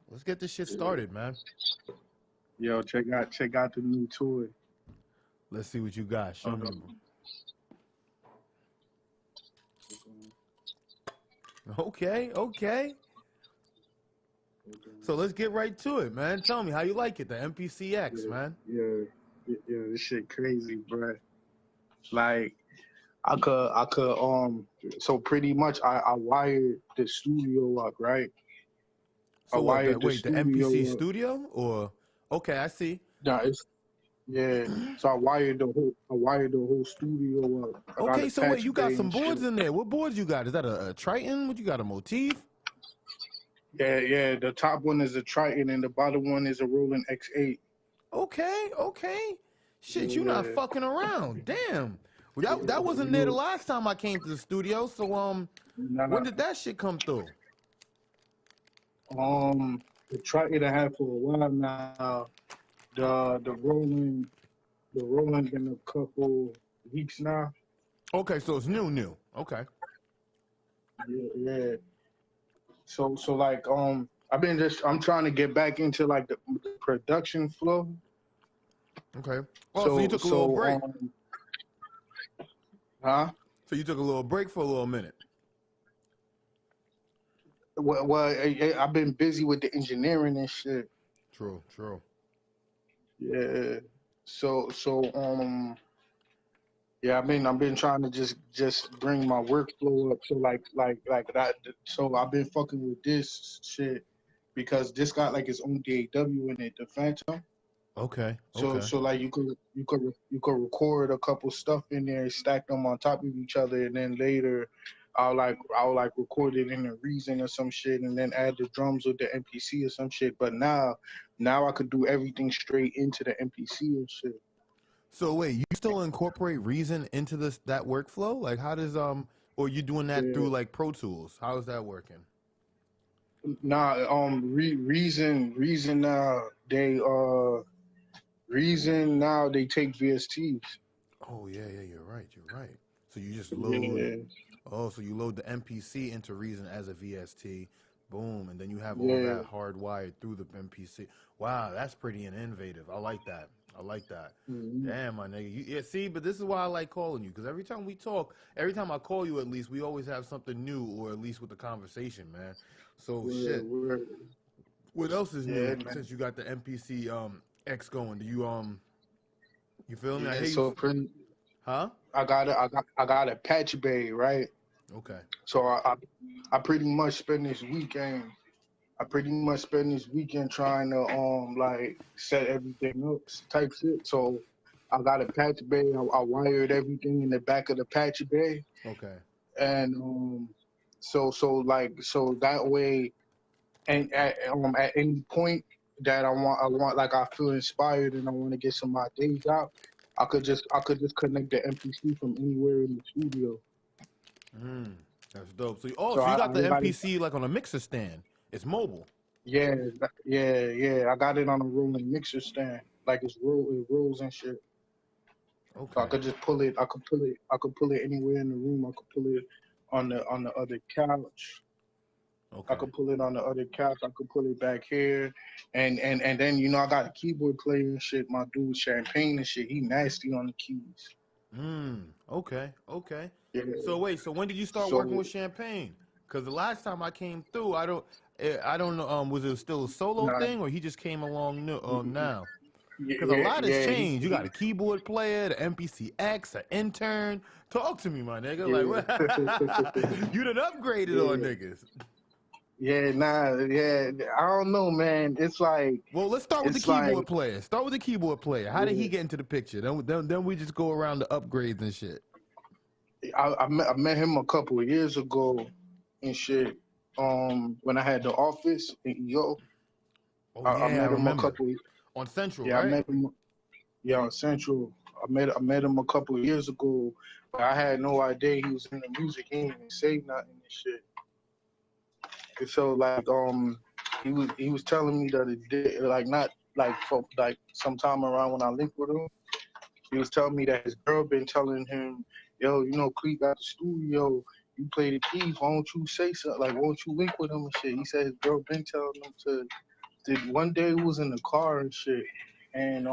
Let's get this shit started, man. Yo, check out the new toy. Let's see what you got. Show me. Okay. So let's get right to it, man. Tell me how you like it, the MPCX, man. Yeah, this shit crazy, bro. Like, I could, so pretty much I wired the studio up, right? So what, the MPC studio? Or, okay, I see. Nah, so I wired the whole studio up. Okay, so wait, you got some boards in there. What boards you got? Is that a Triton? What you got, a Motif? Yeah, the top one is a Triton and the bottom one is a Roland X8. Okay. Shit, you not fucking around. Damn. Well, that wasn't there the last time I came to the studio, so when did that shit come through? The Triton I had for a while now. The Roland been a couple weeks now. Okay, so it's new. Okay. Yeah. So like I'm trying to get back into like the production flow. Okay. Oh, so you took a little break. Huh? So you took a little break for a little minute. Well, I've been busy with the engineering and shit. True. Yeah. So yeah, I've been trying to just bring my workflow up. So like that. So I've been fucking with this shit because this got like its own DAW in it, the Phantom. Okay. So like you could record a couple stuff in there, stack them on top of each other, and then later I'll record it in a Reason or some shit, and then add the drums with the MPC or some shit. But now I could do everything straight into the MPC and shit. So wait, you still incorporate Reason into that workflow? Like how does or you doing that through like Pro Tools? How is that working? Nah, Reason now they take VSTs. Oh yeah, you're right. So you just load. Oh, so you load the MPC into Reason as a VST, boom, and then you have all that hardwired through the MPC. Wow, that's pretty innovative. I like that. Mm-hmm. Damn, my nigga. See, but this is why I like calling you, because every time we talk, every time I call you, at least we always have something new, or at least with the conversation, man. So shit. What else is new since you got the MPC X going? Do you feel me? Yeah, I hear so you. Huh? I got a patch bay, right? Okay. So I pretty much spend this weekend. Trying to like set everything up type shit. So I got a patch bay. I wired everything in the back of the patch bay. Okay. And so that way, and at any point that I want like I feel inspired and I want to get some of my days out, I could just connect the MPC from anywhere in the studio. That's dope. So you got the MPC like on a mixer stand. It's mobile. Yeah. I got it on a rolling mixer stand. Like it rolls and shit. Okay. So I could just pull it. I could pull it anywhere in the room. I could pull it on the other couch. Okay. I could pull it on the other couch. I could pull it back here, and then I got a keyboard player and shit. My dude Champagne and shit. He nasty on the keys. Okay. Yeah. So wait. So when did you start working with Champagne? Because the last time I came through, I don't know. Was it still a solo thing, or he just came along now? Because a lot has changed. You got a keyboard player, the MPCX, an intern. Talk to me, my nigga. Like, you done upgraded on niggas. Yeah, I don't know, man. It's like... Well, let's start with the keyboard player. Start with the keyboard player. How did he get into the picture? Then we just go around the upgrades and shit. I met him a couple of years ago and shit. When I had the office in EO. I met him a couple... On Central, right? I met him... Yeah, on Central. I met him a couple of years ago, but I had no idea he was in the music. He didn't even say nothing and shit. And so like he was telling me that it did, not sometime around when I linked with him, he was telling me that his girl been telling him, yo, Cleet got the studio, you play the keys, why don't you say something, like why don't you link with him and shit. He said his girl been telling him one day we was in the car and shit, and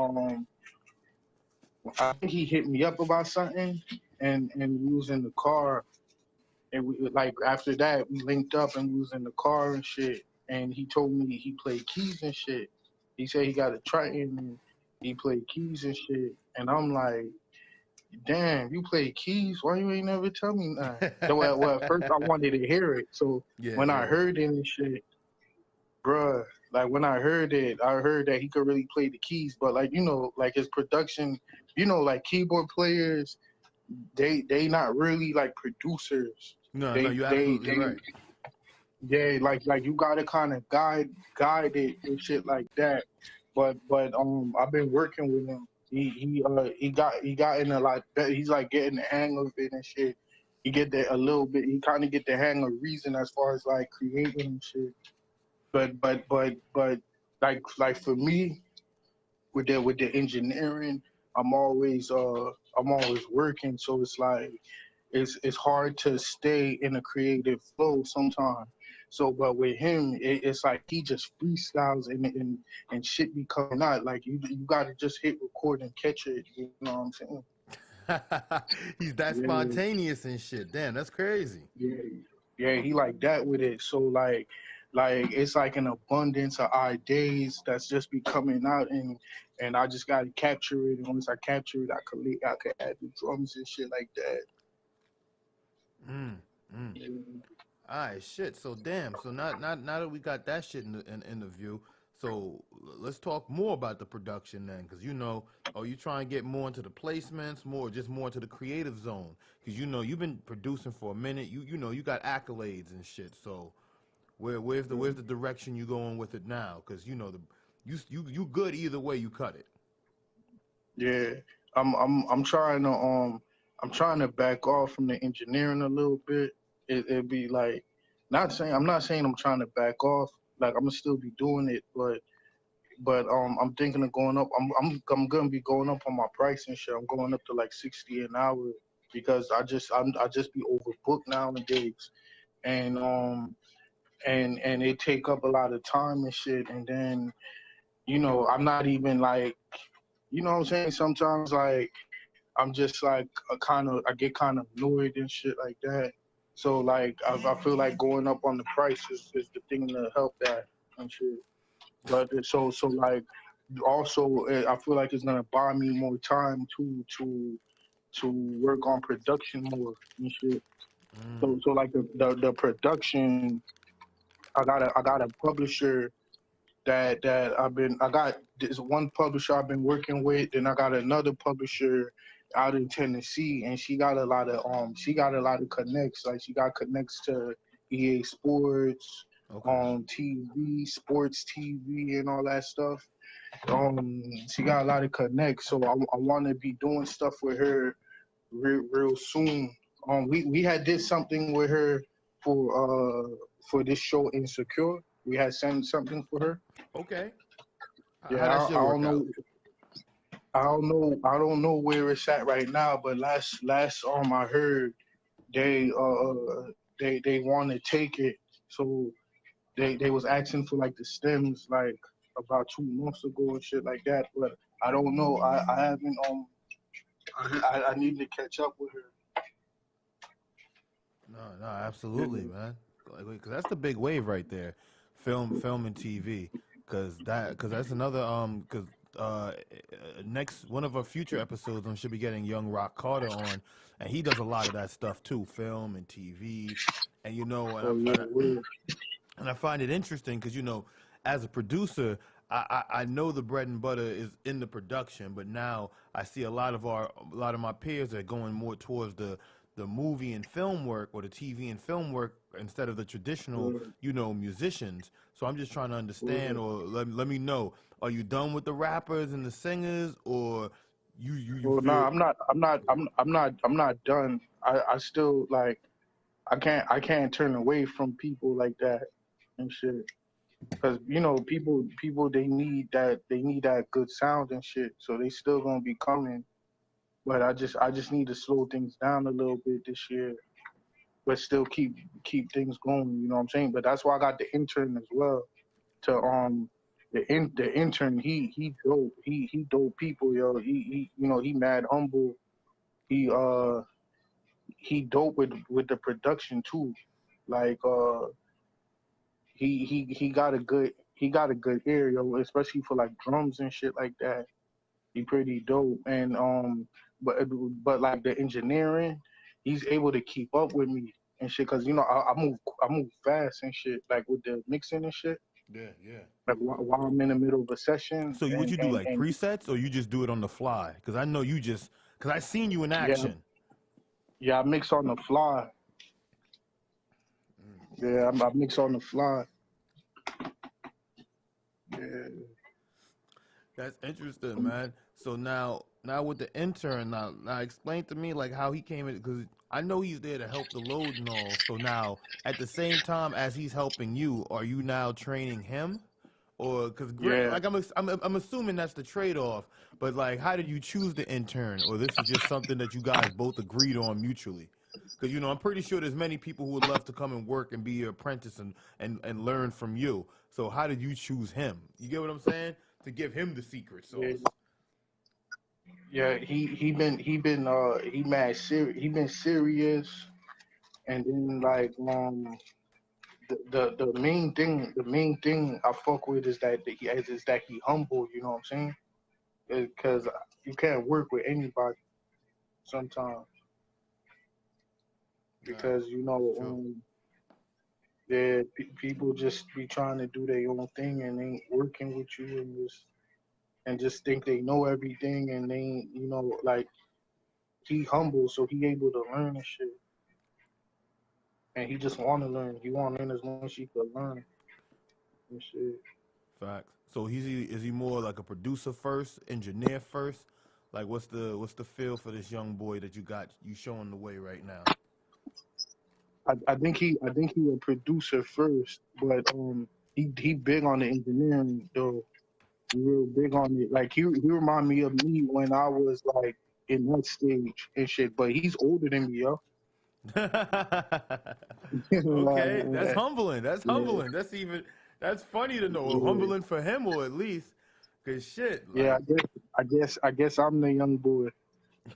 I think he hit me up about something, and we was in the car, and we like after that we linked up and we was in the car and shit, and he told me he played keys and shit. He said he got a Triton and he played keys and shit, and I'm like, damn, you play keys? Why you ain't never tell me nothing? Well, at first I wanted to hear it, so when I heard it and shit, bruh, like when I heard it, I heard that he could really play the keys, but like like his production, like keyboard players, they not really like producers. No, you're absolutely right. Yeah, like you gotta kind of guide it and shit like that. But I've been working with him. He got in a lot. He's like getting the hang of it and shit. He get there a little bit. He kind of get the hang of reason as far as like creating and shit. But like for me with the engineering, I'm always working. So it's like it's hard to stay in a creative flow sometimes. So, but with him, it's like he just freestyles and shit be coming out. Like you got to just hit record and catch it. You know what I'm saying? He's that spontaneous and shit. Damn, that's crazy. Yeah, he like that with it. So like it's like an abundance of ideas that's just be coming out, and I just gotta capture it. And once I capture it, I could add the drums and shit like that. All right, shit. So damn. So now that we got that shit in the view, so let's talk more about the production then, because you try and get more into the placements, more into the creative zone, because you've been producing for a minute. You got accolades and shit. So where's the direction you going with it now? Because you good either way you cut it. Yeah, I'm trying to back off from the engineering a little bit. It'd be like I'm not saying I'm trying to back off. Like I'm gonna still be doing it, but I'm thinking of going up. I'm gonna be going up on my price and shit. I'm going up to like 60 an hour because I just be overbooked nowadays, and it take up a lot of time and shit. And then I'm not even like, what I'm saying. Sometimes like I'm just like I get kind of annoyed and shit like that. So like I feel like going up on the price is the thing to help that and shit. But so like also I feel like it's gonna buy me more time to work on production more and shit. So like the production, I got a publisher that I got this one publisher I've been working with, and I got another publisher out in Tennessee, and she got a lot of connects. Like she got connects to EA Sports, TV, sports TV, and all that stuff. She got a lot of connects, so I want to be doing stuff with her real soon. We had did something with her for this show Insecure. We had sent something for her. Okay. Yeah, I don't know. I don't know where it's at right now, but last I heard they want to take it. So they was asking for like the stems like about 2 months ago and shit like that. But I don't know. I haven't I need to catch up with her. No, absolutely, man. Because that's the big wave right there, film and TV. Because that's another next one of our future episodes, I should be getting Young Rock Carter on, and he does a lot of that stuff too, film and TV, and and I find it interesting because as a producer, I know the bread and butter is in the production, but now I see a lot of my peers are going more towards the movie and film work or the TV and film work instead of the traditional, musicians. So I'm just trying to understand, or let me know, are you done with the rappers and the singers, or you well, feel... I'm not done. I still like I can't turn away from people like that and shit. Because people they need that good sound and shit, so they still gonna be coming. But I just need to slow things down a little bit this year, but still keep things going. You know what I'm saying? But that's why I got the intern as well to the intern, he dope. He dope people, yo. He he mad humble. He he dope with the production too. Like he got a good ear, yo, especially for like drums and shit like that. He pretty dope. And but like the engineering, he's able to keep up with me and shit. Cause I move fast and shit, like with the mixing and shit. Yeah, yeah. Like while I'm in the middle of a session, So would you do like and presets or you just do it on the fly? Because I know you just because I seen you in yeah, action. I mix on the fly. Yeah, I mix on the fly. Yeah. That's interesting, man. So now with the intern, now explain to me like how he came in because I know he's there to help the load and all. So now at the same time as he's helping you, are you now training him? Or because Yeah, like I'm assuming that's the trade off, but like how did you choose the intern, or this is just something that you guys both agreed on mutually? Because I'm pretty sure there's many people who would love to come and work and be your apprentice and learn from you. So how did you choose him? You get what I'm saying? To give him the secret yeah, sauce. yeah. He mad serious. He been serious, and then like the main thing I fuck with is that he humble. You know what I'm saying? Because you can't work with anybody sometimes Nah, because that's true. yeah, people just be trying to do their own thing and ain't working with you and just think they know everything and they ain't, like he humble so he able to learn and shit and he just want to learn. He want to learn as much as he could learn and shit. Facts. So is he more like a producer first, engineer first? Like what's the feel for this young boy that you showing the way right now? I think he a producer first, but he big on the engineering though. He real big on it. Like he remind me of me when I was like in that stage and shit. But he's older than me, yo. Okay, that's Like, humbling. That's yeah, humbling. That's funny to know. yeah, Humbling for him, or at least, cause shit, yeah. like, I guess I'm the young boy.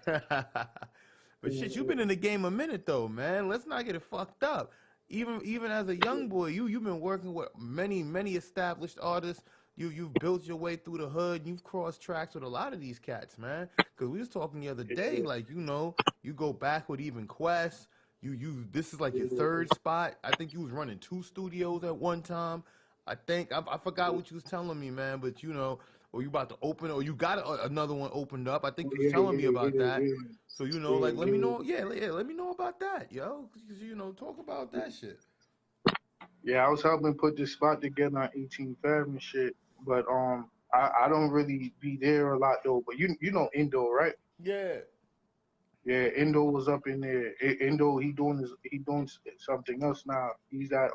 but shit, you've been in the game a minute though, man. Let's not get it fucked up. Even as a young boy, you've been working with many established artists. You've built your way through the hood. You've crossed tracks with a lot of these cats, man. Cause we was talking the other day, Yeah, like you go back with even Quest. You this is like your yeah, third spot. I think you was running 2 studios at one time. I forgot what you was telling me, man. But or you about to open, or you got another one opened up. I think you was yeah, telling me yeah, about that. yeah, So yeah, like let me yeah. know. Yeah, yeah, let me know about that, yo. 'Cause, talk about that shit. Yeah, I was helping put this spot together on 18th Avenue and shit, but I don't really be there a lot though. But you know Indo, right? Yeah. Yeah, Indo was up in there. Indo, he doing something else now. He's at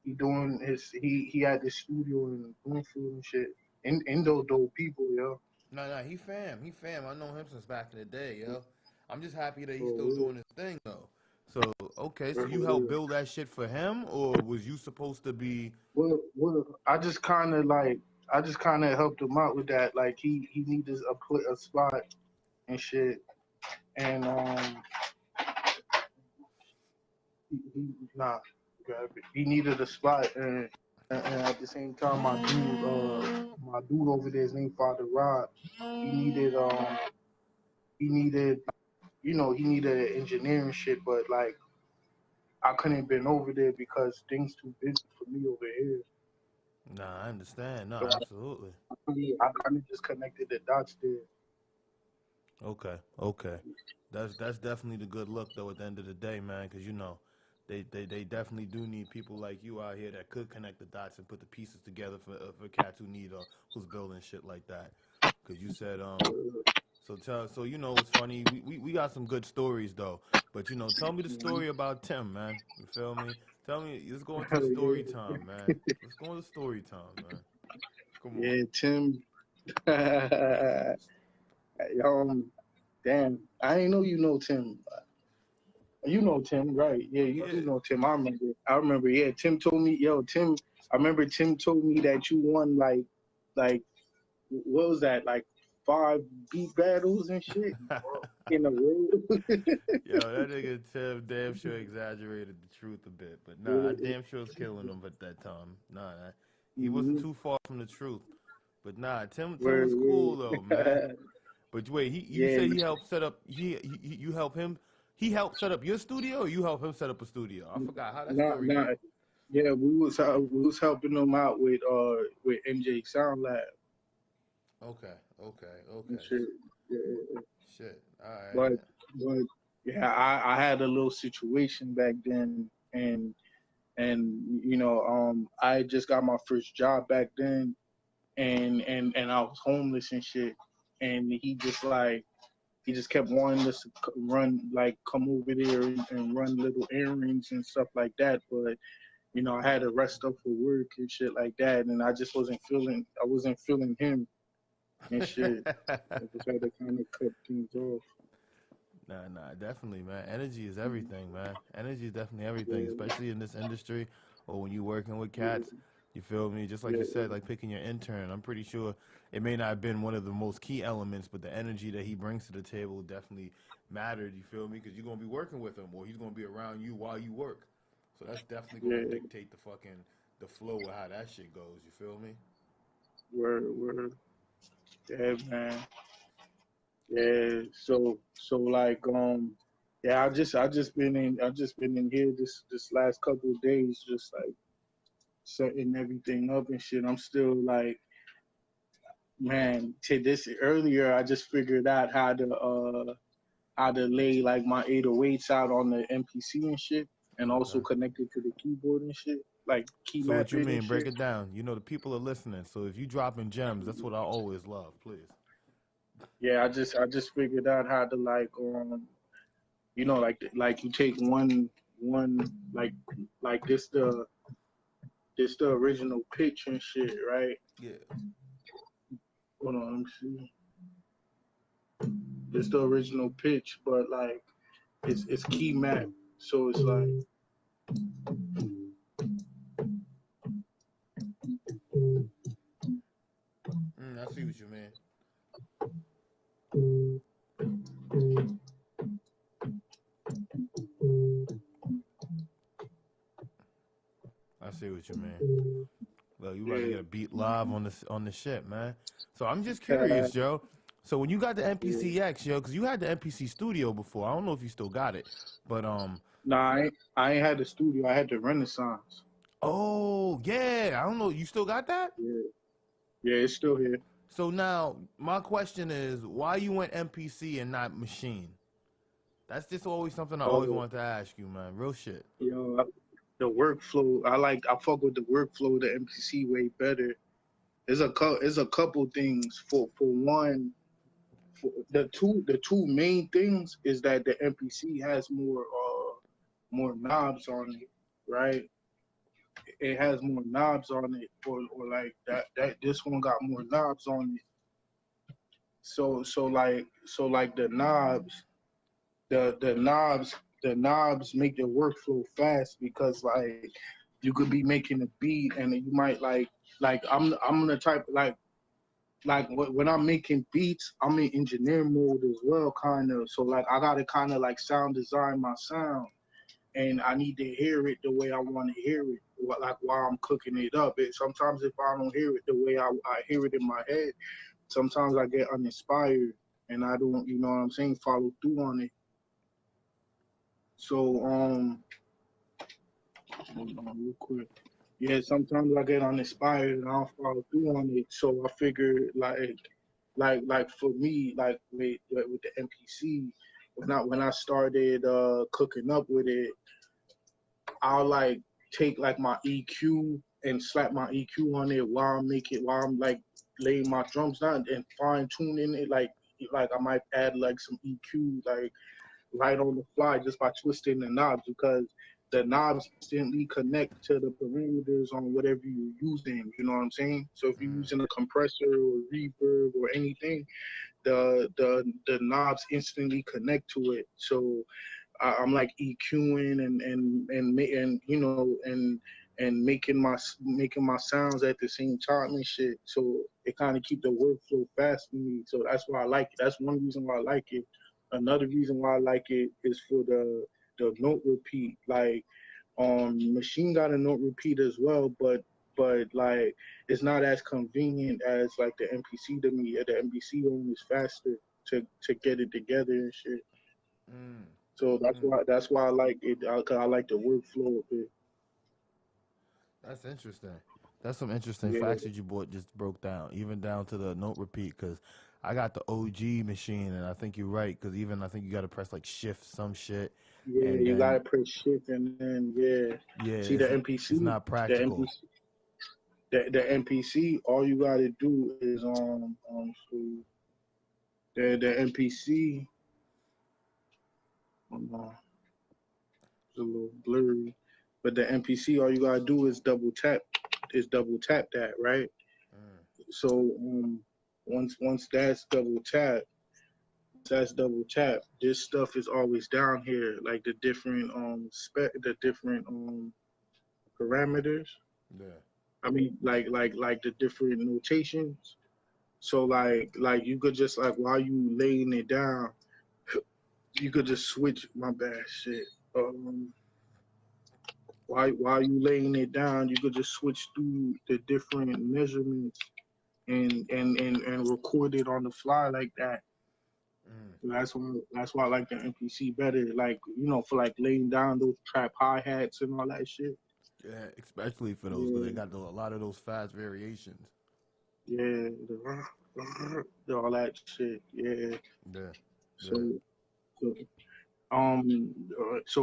he had this studio in Bloomfield and shit. Indo dope people, yo. No, he fam. He fam. I know him since back in the day, yo. I'm just happy that he's For still real, doing his thing though. So okay, so for you helped real. build that shit for him, or was you supposed to be? Well, I just kind of helped him out with that. Like he needed a spot and shit, and nah, he needed a spot, and at the same time, my dude over there, his name Father Rod, he needed he needed he needed an engineering shit, but like I couldn't been over there because things too busy for me over here. Nah, I understand. No, So absolutely. I kind of just connected the dots there. Okay, okay. That's definitely the good look though. At the end of the day, man, because they definitely do need people like you out here that could connect the dots and put the pieces together for cats who need who's building shit like that. Because you said so it's funny. We got some good stories though, but tell me the story about Tim, man. You feel me? Tell me. Let's go into the story Yeah, time, man. Let's go into story time, man. Come on. yeah, Tim. um, damn, I ain't know you know Tim. You know Tim, right? Yeah, you do Yeah. know Tim. I remember. Yeah, Tim told me, yo, Tim. I remember Tim told me that you won like what was that, like 5 beat battles and shit in a row. Yo, that nigga Tim damn sure exaggerated the truth a bit, but nah, I damn sure was killing him at that time. Nah, he wasn't too far from the truth. But nah, Tim was cool though, man. But wait, you Yeah, said he helped set up. You help him. He helped set up your studio, or you help him set up a studio? I forgot how that story nah. goes. Yeah, we was helping them out with MJ Sound Lab Okay. and shit. Yeah. Shit. All right. But but yeah, I had a little situation back then, and I just got my first job back then, and I was homeless and shit, and he just kept wanting us to come over there and run little errands and stuff like that, but I had to rest up for work and shit like that, and I wasn't feeling him and shit. I just had to kind of cut things off. Nah, definitely, man. Energy is everything, man. Energy is definitely everything, Yeah, especially in this industry or when you're working with cats. You feel me? Just like yeah, you said, like picking your intern. I'm pretty sure it may not have been one of the most key elements, but the energy that he brings to the table definitely mattered. You feel me? Because you're gonna be working with him, or he's gonna be around you while you work. So that's definitely gonna yeah. dictate the flow of how that shit goes. You feel me? Word. Yeah, man. Yeah. So like yeah, I just been in here this last couple of days, just like setting everything up and shit. I'm still like, man, to this earlier, I just figured out how to lay like my 808s out on the MPC and shit, and also Okay. connect it to the keyboard and shit, like key So map what you it and mean? Break shit. it down. You know the people are listening. So if you dropping gems, that's what I always love. Please. Yeah, I just figured out how to like you take one like this the original pitch and shit, right? Yeah. Hold on, let me see. This the original pitch, but like it's key map, so it's like I see what you mean. I see what you mean. Well, you about to yeah, get a beat live on the shit, man. So I'm just curious, Joe. So when you got the yeah. MPCX, yo, because you had the MPC Studio before. I don't know if you still got it, but Nah, I ain't had the studio. I had the Renaissance. oh yeah, I don't know. You still got that? Yeah, yeah, it's still here. So now my question is, why you went MPC and not Machine? That's just always something I always Oh, wanted to ask you, man. Real shit. the workflow. I fuck with the workflow of the MPC way better. There's a couple things. For one, for the two main things is that the MPC has more knobs on it, right? It has more knobs on it, or like that this one got more knobs on it. So like the knobs make the workflow fast, because like you could be making a beat and you might like I'm the type like when I'm making beats, I'm in engineer mode as well, kind of. So like I gotta kind of like sound design my sound, and I need to hear it the way I want to hear it, like while I'm cooking it up. Sometimes if I don't hear it the way I hear it in my head, sometimes I get uninspired and I don't, you know what I'm saying, follow through on it. So hold on real quick. Yeah, sometimes I get uninspired and I don't follow through on it. So I figured like for me, like with the MPC, when I started cooking up with it, I'll like take like my EQ and slap my EQ on it while I'm like laying my drums down and fine tuning it, like I might add like some EQ like right on the fly just by twisting the knobs, because the knobs instantly connect to the parameters on whatever you're using. You know what I'm saying? So if you're Mm. using a compressor or reverb or anything, the knobs instantly connect to it. So I'm like EQing and and making my sounds at the same time and shit. So it kind of keep the workflow fast for me. So that's why I like it. That's one reason why I like it. Another reason why I like it is for the note repeat. Like Machine got a note repeat as well, but like it's not as convenient as like the MPC to me. The MPC one is faster to get it together and shit. So that's why I like it. Cause I like the workflow of it. That's interesting. That's some interesting facts that you just broke down, even down to the note repeat. Because I got the OG machine, and I think you're right. Because even I think you got to press like shift some shit. Yeah, and you then, gotta press shift and then See the MPC. It's not practical. The MPC. All you gotta do is so the MPC. It's a little blurry, but the MPC. All you gotta do is double tap that, right? So once that's double tap, this stuff is always down here, like the different parameters. Yeah. I mean, like the different notations. So like you could just like while you laying it down, you could just switch. My bad, shit. While you laying it down, you could just switch through the different measurements and record it on the fly like that. That's why I like the MPC better. Like, you know, for like laying down those trap hi-hats and all that shit. Yeah, especially for those, because they got a lot of those fast variations. Yeah, all that shit. Yeah. So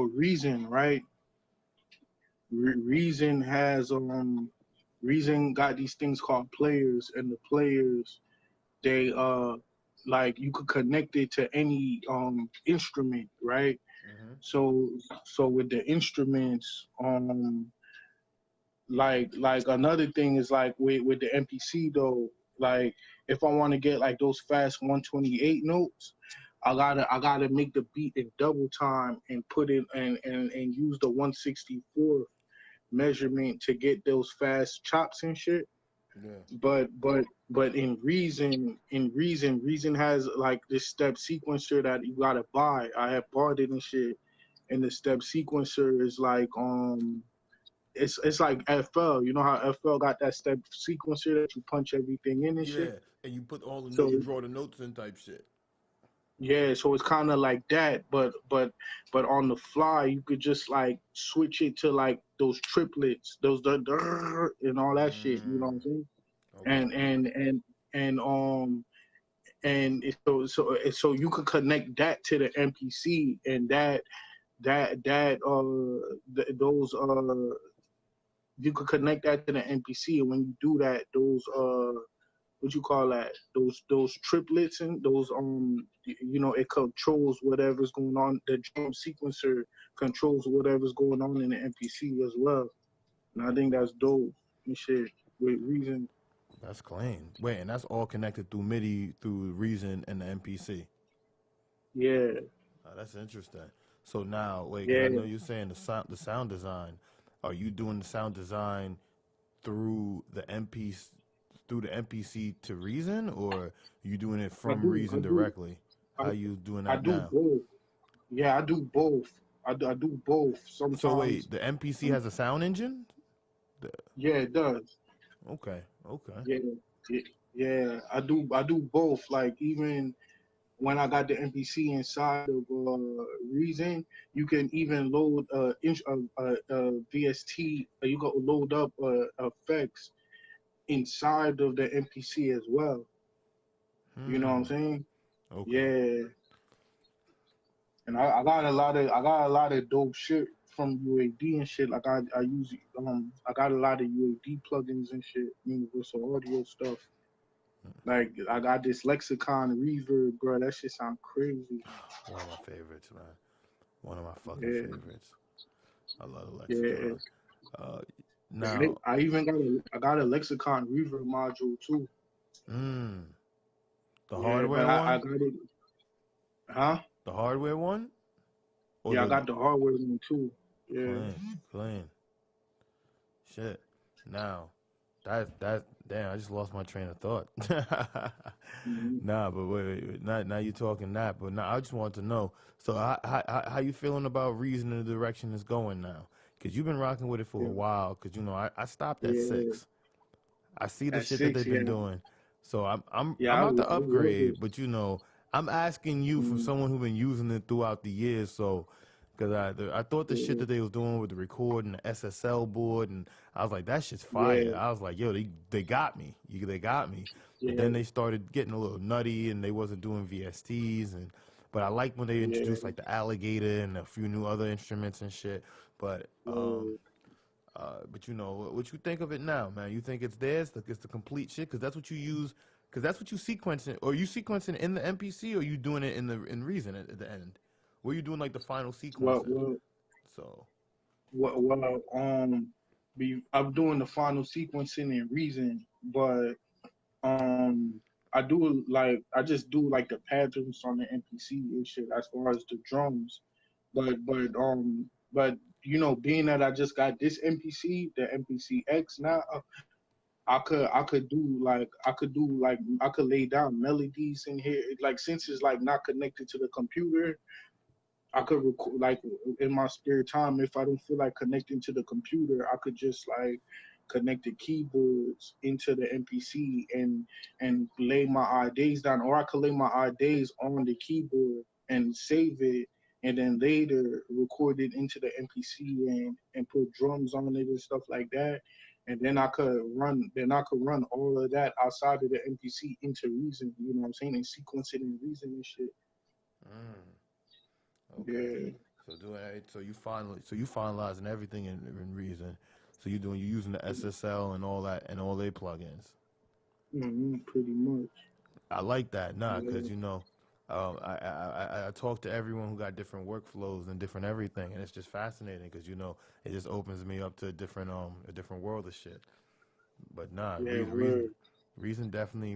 Reason, right? Reason has Reason got these things called players, and the players, they like you could connect it to any instrument, right? So with the instruments, like another thing is like with the MPC though, like if I want to get like those fast 128 notes, I gotta make the beat in double time and put it and use the 164 measurement to get those fast chops and shit. But in Reason has like this step sequencer that you gotta buy. I have bought it and shit, and the step sequencer is like it's like FL. You know how FL got that step sequencer that you punch everything in and shit. Yeah, and you put all the notes, you draw the notes in type shit. Yeah, so it's kind of like that, but on the fly, you could just like switch it to like those triplets, those and all that shit. You know what I'm saying? Okay. And so you could connect that to the MPC, and those you could connect that to the MPC, and when you do that, those what you call that? Those triplets and those you know, it controls whatever's going on. The drum sequencer controls whatever's going on in the MPC as well. And I think that's dope and shit with Reason. That's clean. Wait, and that's all connected through MIDI through Reason and the MPC. Yeah. That's interesting. So now, wait, 'cause I know you're saying the sound design. Are you doing the sound design through the MPC to Reason, or are you doing it from Reason directly? How are you doing that now? I do both. Yeah, I do both. I do both. Sometimes. So wait, the MPC has a sound engine? Yeah, it does. Okay. Yeah. I do both. Like even when I got the MPC inside of Reason, you can even load VST. You can load up effects inside of the MPC as well. You know what I'm saying? Okay. Yeah. And I got a lot of dope shit from UAD and shit. Like I use I got a lot of UAD plugins and shit, universal audio stuff. Like I got this Lexicon reverb, bro. That shit sound crazy. One of my favorites, man. One of my fucking favorites. I love the Lexicon. Now I got a Lexicon reverb module too. The hardware one? I got it. Huh? The hardware one? Or I got the hardware one too. Yeah. Clean. Shit. Now, that damn, I just lost my train of thought. Mm-hmm. Nah, but wait, now you're talking that, but now I just want to know. So how you feeling about Reason and the direction it's going now? Because you've been rocking with it for Yeah, a while. Because I stopped at yeah. 6. I see the At shit that 6, they've yeah, been doing. So yeah. I'm I about to love upgrade, it. but I'm asking you from Mm, someone who's been using it throughout the years. So because I thought the shit yeah, that they was doing with the record and the SSL board, and I was like, that shit's fire. yeah, I was like, yo, they got me. They got me. But yeah, then they started getting a little nutty, and they wasn't doing VSTs, and but I like when they yeah, introduced like the alligator and a few new other instruments and shit. But yeah. but what you think of it now, man? You think it's theirs? Like it's the complete shit? Because that's what you use. Because that's what you sequencing, or you sequencing in the MPC, or you doing it in Reason at the end, where you doing like the final Well, sequencing. well, So well. I'm doing the final sequencing in Reason, but I just do like the patterns on the MPC and shit as far as the drums. But being that I just got this MPC, the MPC X now, I could lay down melodies in here. Like since it's like not connected to the computer, I could record like in my spare time if I don't feel like connecting to the computer, I could just like connect the keyboards into the MPC and lay my IDs down, or I could lay my IDs on the keyboard and save it, and then later record it into the MPC and put drums on it and stuff like that. And then I could run all of that outside of the MPC into Reason, you know what I'm saying, and sequence it in Reason and shit. okay, Yeah. so doing it, so you finalizing everything in Reason. So you using the SSL and all that and all their plugins. Pretty much. I like that, nah, because Yeah, I talk to everyone who got different workflows and different everything, and it's just fascinating because it just opens me up to a different world of shit. But nah, yeah, reason word. reason definitely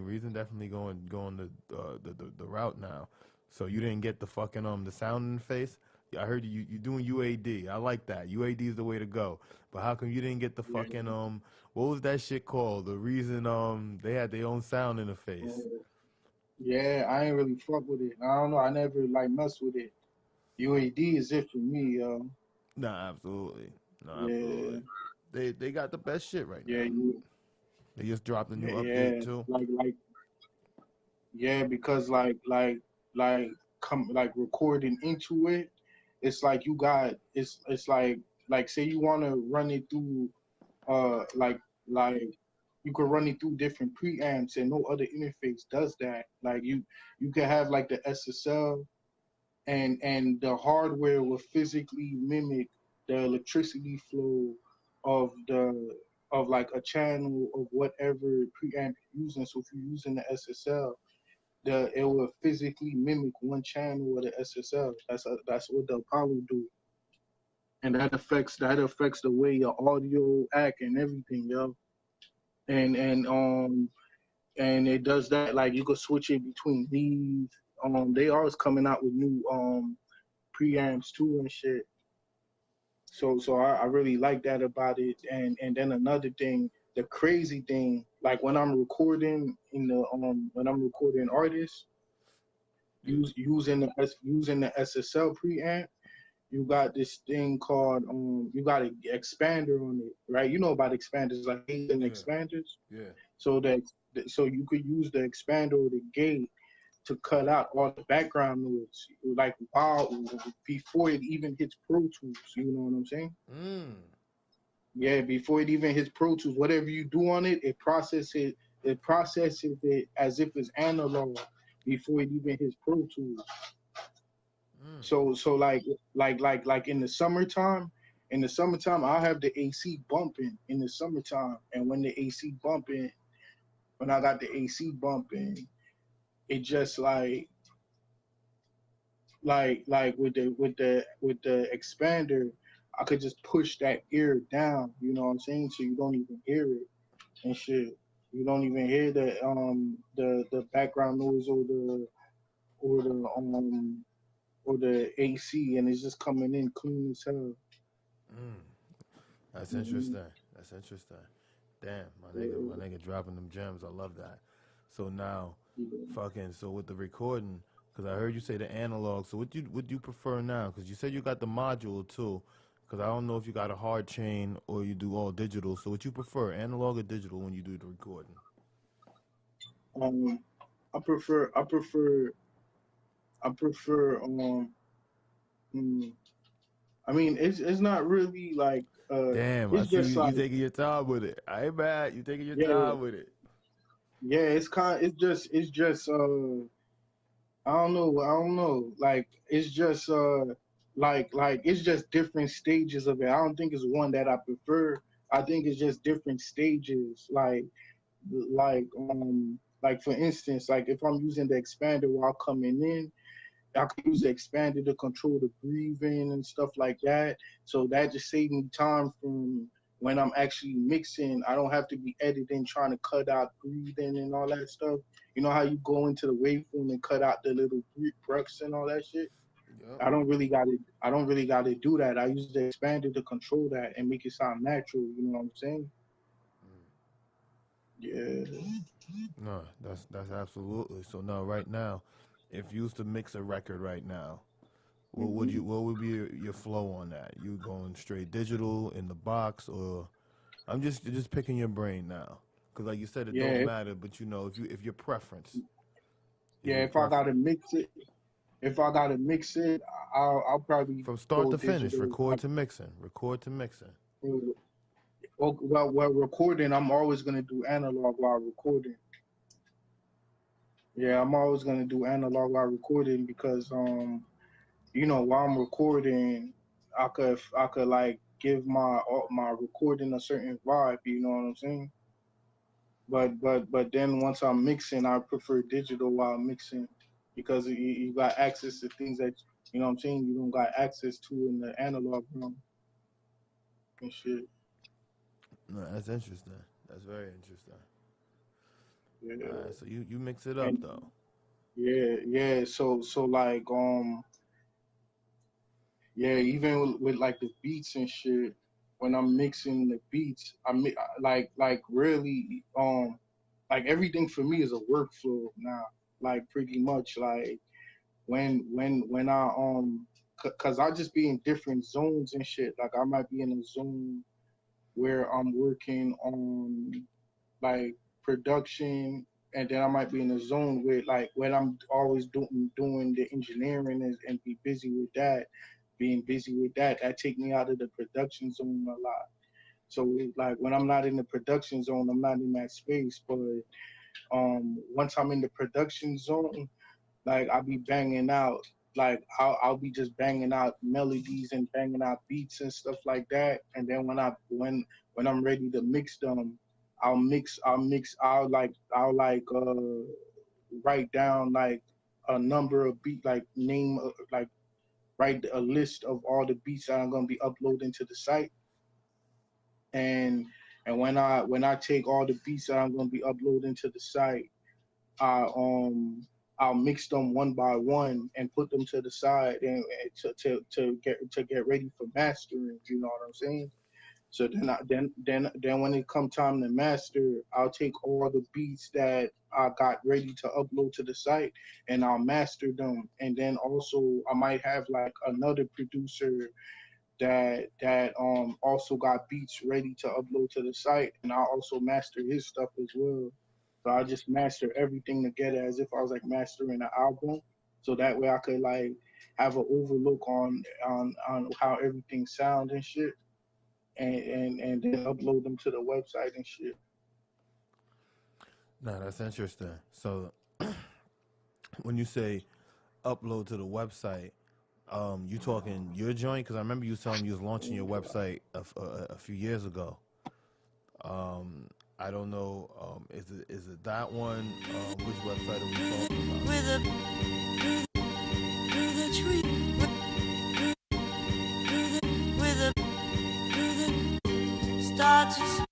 going the route now. So you didn't get the fucking the sound interface. Yeah, I heard you doing UAD. I like that. UAD is the way to go. But how come you didn't get the Yeah, fucking what was that shit called? The reason they had their own sound interface. uh, yeah. I ain't really fuck with it. I don't know. I never like mess with it. UAD is it for me, yo. Nah, absolutely. No, Yeah, absolutely. They got the best shit right yeah, now. They just dropped a new update yeah. too. Yeah, because like come like recording into it, it's like it's like say you want to run it through like you can run it through different preamps and no other interface does that. Like you can have like the SSL and the hardware will physically mimic the electricity flow of like a channel of whatever preamp you're using. So if you're using the SSL, it will physically mimic one channel of the SSL. That's what the Apollo do, and that affects the way your audio act and everything, yo. And and it does that. Like you could switch it between these. They always coming out with new preamps too and shit. So I really like that about it. And then another thing, the crazy thing, like when I'm recording when I'm recording artists Yeah, using the SSL preamp, you got this thing called you got an expander on it, right? You know about expanders like gates and yeah, expanders. yeah. So so you could use the expander or the gate to cut out all the background noise, like before it even hits Pro Tools. You know what I'm saying? Mm. Yeah, before it even hits Pro Tools, whatever you do on it, it processes it as if it's analog before it even hits Pro Tools. Mm. So like in the summertime, I'll have the AC bumping in the summertime, and when the AC bumping, when I got the AC bumping, it just like with the expander, I could just push that ear down. You know what I'm saying? So you don't even hear it and shit. You don't even hear the background noise or the or the AC, and it's just coming in clean as hell. Mm. That's Hmm interesting. That's interesting. Damn, my nigga dropping them gems. I love that. So now, so with the recording, because I heard you say the analog. So what you prefer now? Because you said you got the module too. Because I don't know if you got a hard chain or you do all digital. So what you prefer, analog or digital, when you do the recording? I prefer. I mean, it's not really like. Damn, I It's see just you. You like. taking your time with it. I ain't mad. You taking your Yeah, time with it. yeah. It's just. I don't know. Like it's just like it's just different stages of it. I don't think it's one that I prefer. I think it's just different stages. Like for instance, like if I'm using the expander while coming in, I can use the expander to control the breathing and stuff like that. So that just saves me time from when I'm actually mixing. I don't have to be editing, trying to cut out breathing and all that stuff. You know how you go into the waveform and cut out the little breaths and all that shit? Yep. I don't really got to do that. I use the expander to control that and make it sound natural. You know what I'm saying? Yeah. No, that's absolutely. So no, right now, if you used to mix a record right now, what would be your flow on that? You going straight digital in the box, or I'm just picking your brain now, because like you said, it don't Yeah. matter. But you know, if your preference, Yeah. If I gotta mix it, I'll probably from start go to finish, digital. record to mixing. Well, recording, I'm always gonna do analog while recording. Yeah, I'm always gonna do analog while recording because while I'm recording, I could like give my recording a certain vibe. You know what I'm saying? But then once I'm mixing, I prefer digital while mixing because you got access to things that you know what I'm saying you don't got access to in the analog room and shit. No, that's interesting. That's very interesting. Yeah. All right, so you mix it up And though. yeah. So like yeah, even with like the beats and shit, when I'm mixing the beats, like really like everything for me is a workflow now. Like pretty much like when I cause I just be in different zones and shit. Like I might be in a zone where I'm working on like production, and then I might be in a zone where like when I'm always doing the engineering and be busy with that, being busy with that, that take me out of the production zone a lot. So like when I'm not in the production zone, I'm not in that space. But once I'm in the production zone, like I'll be banging out, like I'll be just banging out melodies and banging out beats and stuff like that. And then when I'm ready to mix them, I'll write down like a number of beat, like name like write a list of all the beats that I'm gonna be uploading to the site. And when I take all the beats that I'm gonna be uploading to the site, I I'll mix them one by one and put them to the side and to get ready for mastering. You know what I'm saying? So then when it come time to master, I'll take all the beats that I got ready to upload to the site and I'll master them. And then also I might have like another producer that also got beats ready to upload to the site, and I also master his stuff as well. So I just master everything together as if I was like mastering an album. So that way I could like have an overlook on how everything sounds and shit, and then upload them to the website and shit. No, that's interesting. So when you say upload to the website, you talking your joint? Because I remember you telling me you was launching your website a few years ago. I don't know. Is it that one? Which website are we talking about? Through the tree, start to